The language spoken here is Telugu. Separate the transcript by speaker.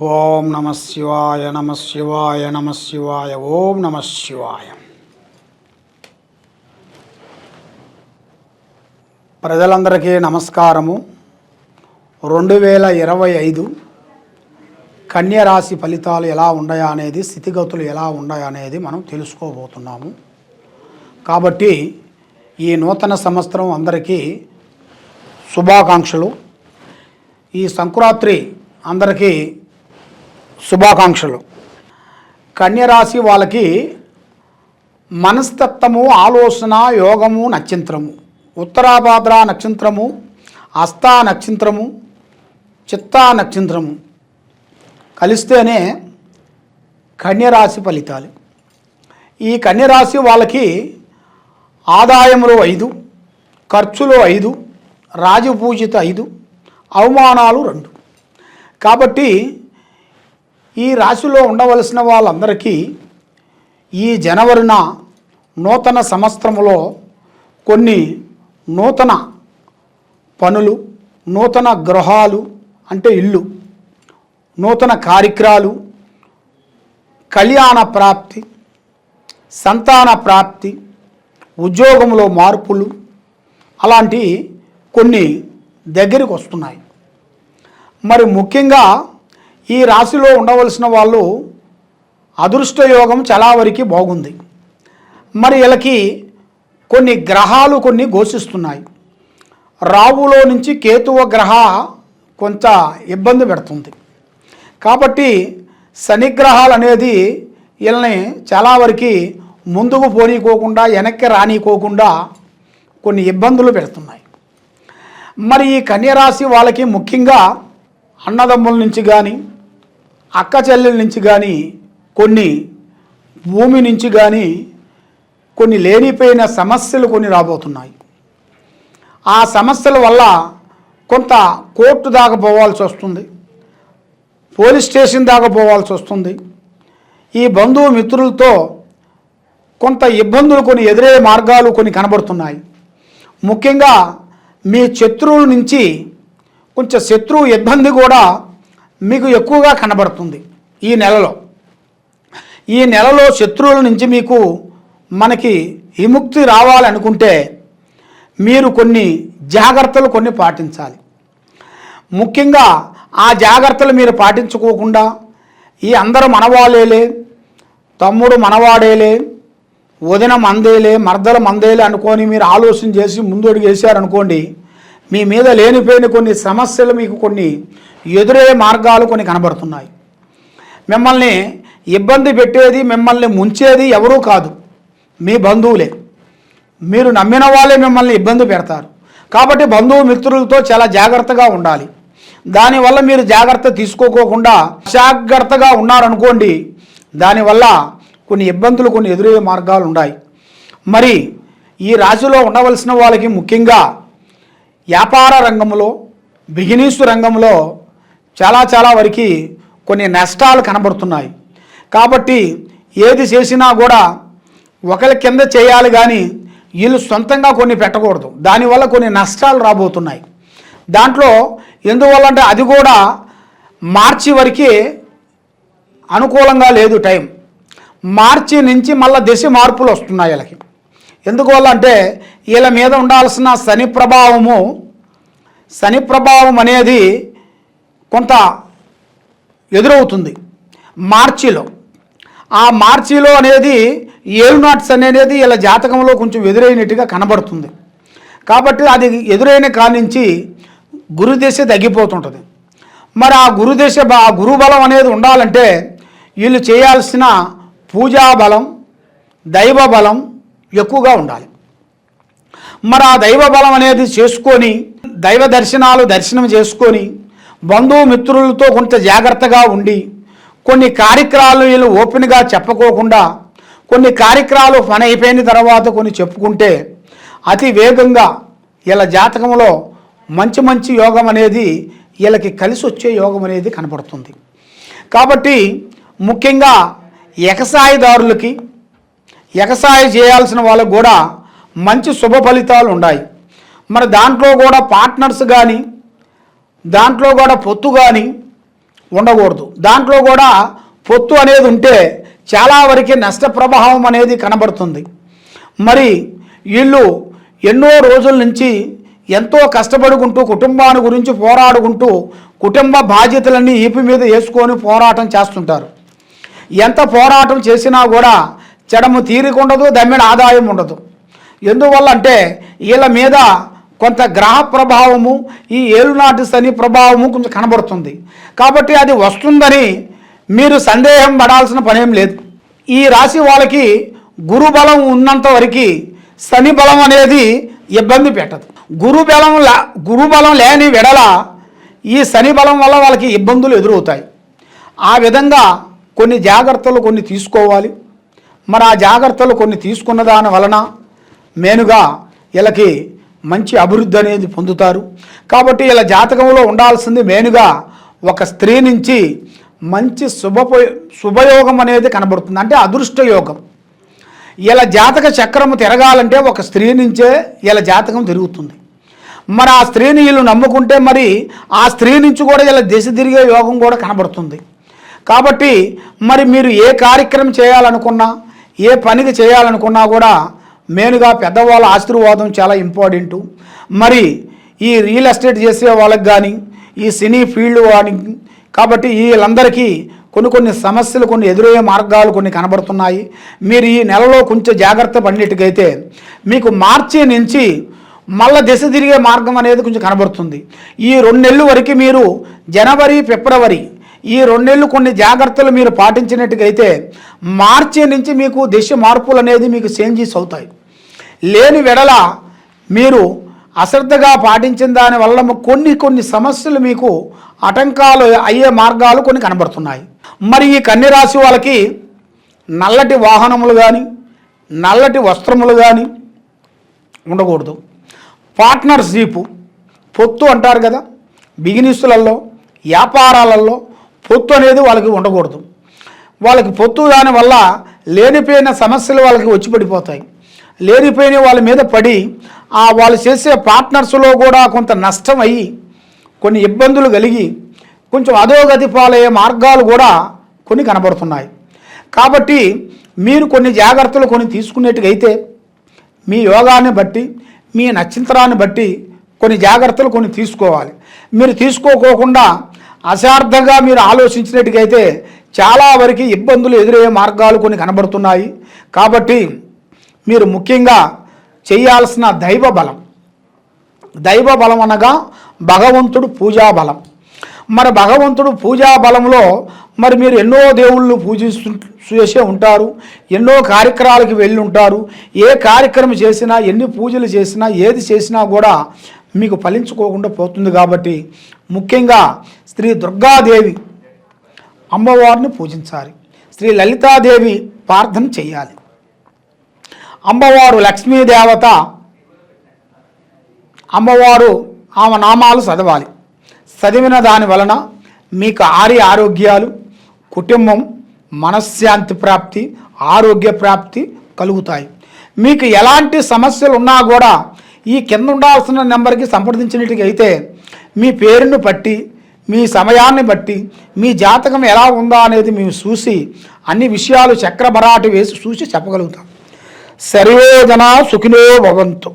Speaker 1: ఓం నమ శివాయ నమ శివాయ నమ శివాయ ఓం నమ శివాయ. ప్రజలందరికీ నమస్కారము. 2025 కన్యరాశి ఫలితాలు ఎలా ఉన్నాయా అనేది, స్థితిగతులు ఎలా ఉన్నాయా అనేది మనం తెలుసుకోబోతున్నాము. కాబట్టి ఈ నూతన సంవత్సరం అందరికీ శుభాకాంక్షలు. ఈ సంక్రాంతి అందరికీ శుభాకాంక్షలు. కన్యరాశి వాళ్ళకి మనస్తత్వము, ఆలోచన, యోగము, నక్షత్రము, ఉత్తరాభాద్ర నక్షత్రము, హస్తా నక్షత్రము, చిత్తా నక్షత్రము కలిస్తేనే కన్యరాశి ఫలితాలు. ఈ కన్యరాశి వాళ్ళకి ఆదాయములు 5, ఖర్చులు 5, రాజపూజిత 5, అవమానాలు 2. కాబట్టి ఈ రాశిలో ఉండవలసిన వాళ్ళందరికీ ఈ జనవరిన నూతన సంవత్సరంలో కొన్ని నూతన పనులు, నూతన గృహాలు అంటే ఇల్లు, నూతన కార్యక్రమాలు, కళ్యాణ ప్రాప్తి, సంతాన ప్రాప్తి, ఉద్యోగంలో మార్పులు అలాంటి కొన్ని దగ్గరికి వస్తున్నాయి. మరి ముఖ్యంగా ఈ రాశిలో ఉండవలసిన వాళ్ళు అదృష్టయోగం చాలా వరకు బాగుంది. మరి వీళ్ళకి కొన్ని గ్రహాలు కొన్ని ఘోషిస్తున్నాయి. రావులో నుంచి కేతువ గ్రహ కొంత ఇబ్బంది పెడుతుంది. కాబట్టి శనిగ్రహాలు అనేది వీళ్ళని చాలా వరకు ముందుకు పోనీకోకుండా, వెనక్కి రానీకోకుండా కొన్ని ఇబ్బందులు పెడుతున్నాయి. మరి ఈ కన్యరాశి వాళ్ళకి ముఖ్యంగా అన్నదమ్ముల నుంచి కానీ, అక్క చెల్లెల నుంచి కానీ, కొన్ని భూమి నుంచి కానీ కొన్ని లేనిపోయిన సమస్యలు కొన్ని రాబోతున్నాయి. ఆ సమస్యల వల్ల కొంత కోర్టు దాకా పోవాల్సి వస్తుంది, పోలీస్ స్టేషన్ దాకా పోవాల్సి వస్తుంది. ఈ బంధువు మిత్రులతో కొంత ఇబ్బందులు కొన్ని ఎదురయ్యే మార్గాలు కొన్ని కనబడుతున్నాయి. ముఖ్యంగా మీ శత్రువుల నుంచి కొంచెం శత్రువు ఇబ్బంది కూడా మీకు ఎక్కువగా కనబడుతుంది. ఈ నెలలో శత్రువుల నుంచి మీకు మనకి విముక్తి రావాలనుకుంటే మీరు కొన్ని జాగ్రత్తలు కొన్ని పాటించాలి. ముఖ్యంగా ఆ జాగ్రత్తలు మీరు పాటించుకోకుండా ఈ అందరూ మనవాళ్ళేలే, తమ్ముడు మనవాడేలే, వదిన మందేలే, మర్దల మందేలే అనుకొని మీరు ఆలోచన చేసి ముందడుగు వేశారనుకోండి, మీ మీద లేనిపోయిన కొన్ని సమస్యలు మీకు కొన్ని ఎదురయ్యే మార్గాలు కొన్ని కనబడుతున్నాయి. మిమ్మల్ని ఇబ్బంది పెట్టేది, మిమ్మల్ని ముంచేది ఎవరూ కాదు, మీ బంధువులే. మీరు నమ్మిన వాళ్ళే మిమ్మల్ని ఇబ్బంది పెడతారు. కాబట్టి బంధువు మిత్రులతో చాలా జాగ్రత్తగా ఉండాలి. దానివల్ల మీరు జాగ్రత్త తీసుకోకుండా జాగ్రత్తగా ఉన్నారనుకోండి, దానివల్ల కొన్ని ఇబ్బందులు కొన్ని ఎదురయ్యే మార్గాలు ఉన్నాయి. మరి ఈ రాశిలో ఉండవలసిన వాళ్ళకి ముఖ్యంగా వ్యాపార రంగంలో, బిజినెస్ రంగంలో చాలా వరకు కొన్ని నష్టాలు కనబడుతున్నాయి. కాబట్టి ఏది చేసినా కూడా ఒకరి కింద చేయాలి కానీ వీళ్ళు సొంతంగా కొన్ని పెట్టకూడదు. దానివల్ల కొన్ని నష్టాలు రాబోతున్నాయి. దాంట్లో ఎందువల్లంటే అది కూడా మార్చి వరకే అనుకూలంగా లేదు టైం. మార్చి నుంచి మళ్ళీ దశ మార్పులు వస్తున్నాయి వీళ్ళకి. ఎందువల్ల అంటే వీళ్ళ మీద ఉండాల్సిన శని ప్రభావం అనేది కొంత ఎదురవుతుంది మార్చిలో. ఆ మార్చిలో అనేది ఏలునాట్స్ అనేది వీళ్ళ జాతకంలో కొంచెం ఎదురైనట్టుగా కనబడుతుంది. కాబట్టి అది ఎదురైన కానించి గురుదశ తగ్గిపోతుంటుంది. మరి ఆ గురుబలం అనేది ఉండాలంటే వీళ్ళు చేయాల్సిన పూజా బలం, దైవ బలం ఎక్కువగా ఉండాలి. మరి ఆ దైవ బలం అనేది చేసుకొని, దైవ దర్శనం చేసుకొని, బంధువు మిత్రులతో కొంత జాగ్రత్తగా ఉండి, కొన్ని కార్యక్రమాలు వీళ్ళు ఓపెన్గా చెప్పుకోకుండా, కొన్ని కార్యక్రమాలు పని అయిపోయిన తర్వాత కొన్ని చెప్పుకుంటే అతి వేగంగా వీళ్ళ జాతకంలో మంచి యోగం అనేది వీళ్ళకి కలిసి వచ్చే యోగం అనేది కనపడుతుంది. కాబట్టి ముఖ్యంగా ఎగసాయదారులకి, ఎగసాయం చేయాల్సిన వాళ్ళకు కూడా మంచి శుభ ఫలితాలు ఉన్నాయి. మరి దాంట్లో కూడా పార్ట్నర్స్ కానీ, దాంట్లో కూడా పొత్తు కానీ ఉండకూడదు. దాంట్లో కూడా పొత్తు అనేది ఉంటే చాలా వరకు నష్ట ప్రభావం అనేది కనబడుతుంది. మరి వీళ్ళు ఎన్నో రోజుల నుంచి ఎంతో కష్టపడుకుంటూ కుటుంబాన్ని గురించి పోరాడుకుంటూ కుటుంబ బాధ్యతలన్నీ ఈపి మీద వేసుకొని పోరాటం చేస్తుంటారు. ఎంత పోరాటం చేసినా కూడా చెడము తీరికుండదు, దమ్మిన ఆదాయం ఉండదు. ఎందువల్ల అంటే వీళ్ళ మీద కొంత గ్రహ ప్రభావము, ఈ ఏలునాటి శని ప్రభావము కొంచెం కనబడుతుంది. కాబట్టి అది వస్తుందని మీరు సందేహం పడాల్సిన పనేం లేదు. ఈ రాశి వాళ్ళకి గురుబలం ఉన్నంత వరకు శని బలం అనేది ఇబ్బంది పెట్టదు. గురుబలం లేని వెడల ఈ శని బలం వల్ల వాళ్ళకి ఇబ్బందులు ఎదురవుతాయి. ఆ విధంగా కొన్ని జాగ్రత్తలు కొన్ని తీసుకోవాలి. మరి ఆ జాగ్రత్తలు కొన్ని తీసుకున్న దాని వలన మేనుగా వీళ్ళకి మంచి అభివృద్ధి అనేది పొందుతారు. కాబట్టి ఇలా జాతకంలో ఉండాల్సింది మేనుగా ఒక స్త్రీ నుంచి మంచి శుభయోగం అనేది కనబడుతుంది, అంటే అదృష్ట యోగం. ఇలా జాతక చక్రము తిరగాలంటే ఒక స్త్రీ నుంచే ఇలా జాతకం తిరుగుతుంది. మరి ఆ స్త్రీని వీళ్ళు నమ్ముకుంటే మరి ఆ స్త్రీ నుంచి కూడా ఇలా దిశ తిరిగే యోగం కూడా కనబడుతుంది. కాబట్టి మరి మీరు ఏ కార్యక్రమం చేయాలనుకున్నా, ఏ పనికి చేయాలనుకున్నా కూడా మెయిన్గా పెద్దవాళ్ళ ఆశీర్వాదం చాలా ఇంపార్టెంటు. మరి ఈ రియల్ ఎస్టేట్ చేసే వాళ్ళకి కానీ, ఈ సినీ ఫీల్డ్ కానీ, కాబట్టి వీళ్ళందరికీ కొన్ని సమస్యలు, కొన్ని ఎదురయ్యే మార్గాలు కొన్ని కనబడుతున్నాయి. మీరు ఈ నెలలో కొంచెం జాగ్రత్త పడినట్టుగైతే మీకు మార్చి నుంచి మళ్ళీ దిశ తిరిగే మార్గం అనేది కొంచెం కనబడుతుంది. ఈ 2 నెలల వరకు మీరు జనవరి, ఫిబ్రవరి ఈ 2 నెలలు కొన్ని జాగ్రత్తలు మీరు పాటించినట్టుగైతే మార్చి నుంచి మీకు దిశ మార్పులు అనేది మీకు చేంజెస్ అవుతాయి. లేని వెడల మీరు అశ్రద్ధగా పాటించిన దానివల్ల కొన్ని సమస్యలు మీకు ఆటంకాలు అయ్యే మార్గాలు కొన్ని కనబడుతున్నాయి. మరి ఈ కన్య రాశి వాళ్ళకి నల్లటి వాహనములు కానీ, నల్లటి వస్త్రములు కానీ ఉండకూడదు. పార్ట్నర్షిప్, పొత్తు అంటారు కదా, బిజినెస్లలో, వ్యాపారాలలో పొత్తు అనేది వాళ్ళకి ఉండకూడదు. వాళ్ళకి పొత్తు దానివల్ల లేనిపోయిన సమస్యలు వాళ్ళకి వచ్చి పడిపోతాయి. లేనిపోయిన వాళ్ళ మీద పడి వాళ్ళు చేసే పార్ట్నర్స్లో కూడా కొంత నష్టం అయ్యి కొన్ని ఇబ్బందులు కలిగి కొంచెం అధోగతి పాలయ్యే మార్గాలు కూడా కొన్ని కనబడుతున్నాయి. కాబట్టి మీరు కొన్ని జాగ్రత్తలు కొన్ని తీసుకునేట్టుగైతే మీ యోగాన్ని బట్టి, మీ నక్షత్రాన్ని బట్టి కొన్ని జాగ్రత్తలు కొన్ని తీసుకోవాలి. మీరు తీసుకోకోకుండా అశార్థంగా మీరు ఆలోచించినట్టుగైతే చాలా వరకు ఇబ్బందులు ఎదురయ్యే మార్గాలు కొన్ని కనబడుతున్నాయి. కాబట్టి మీరు ముఖ్యంగా చేయాల్సిన దైవ బలం అనగా భగవంతుడు పూజా బలం. మరి భగవంతుడు పూజా బలంలో మరి మీరు ఎన్నో దేవుళ్ళు చేసే ఉంటారు, ఎన్నో కార్యక్రమాలకు వెళ్ళి ఉంటారు. ఏ కార్యక్రమం చేసినా, ఎన్ని పూజలు చేసినా, ఏది చేసినా కూడా మీకు ఫలించుకోకుండా పోతుంది. కాబట్టి ముఖ్యంగా శ్రీ దుర్గాదేవి అమ్మవారిని పూజించాలి. శ్రీ లలితాదేవి ప్రార్థన చేయాలి. అమ్మవారు లక్ష్మీదేవత, అమ్మవారు ఆమె నామాలు చదవాలి. చదివిన దాని వలన మీకు ఆరోగ్యాలు, కుటుంబం, మనశ్శాంతి ప్రాప్తి, ఆరోగ్య ప్రాప్తి కలుగుతాయి. మీకు ఎలాంటి సమస్యలు ఉన్నా కూడా ఈ కింద ఉండాల్సిన నెంబర్కి సంప్రదించినట్టుగైతే మీ పేరును బట్టి, మీ సమయాన్ని బట్టి, మీ జాతకం ఎలా ఉందా అనేది మేము చూసి అన్ని విషయాలు చక్రబరాటు వేసి చూసి చెప్పగలుగుతాం. సర్వే జనా సుఖినో భవంతు.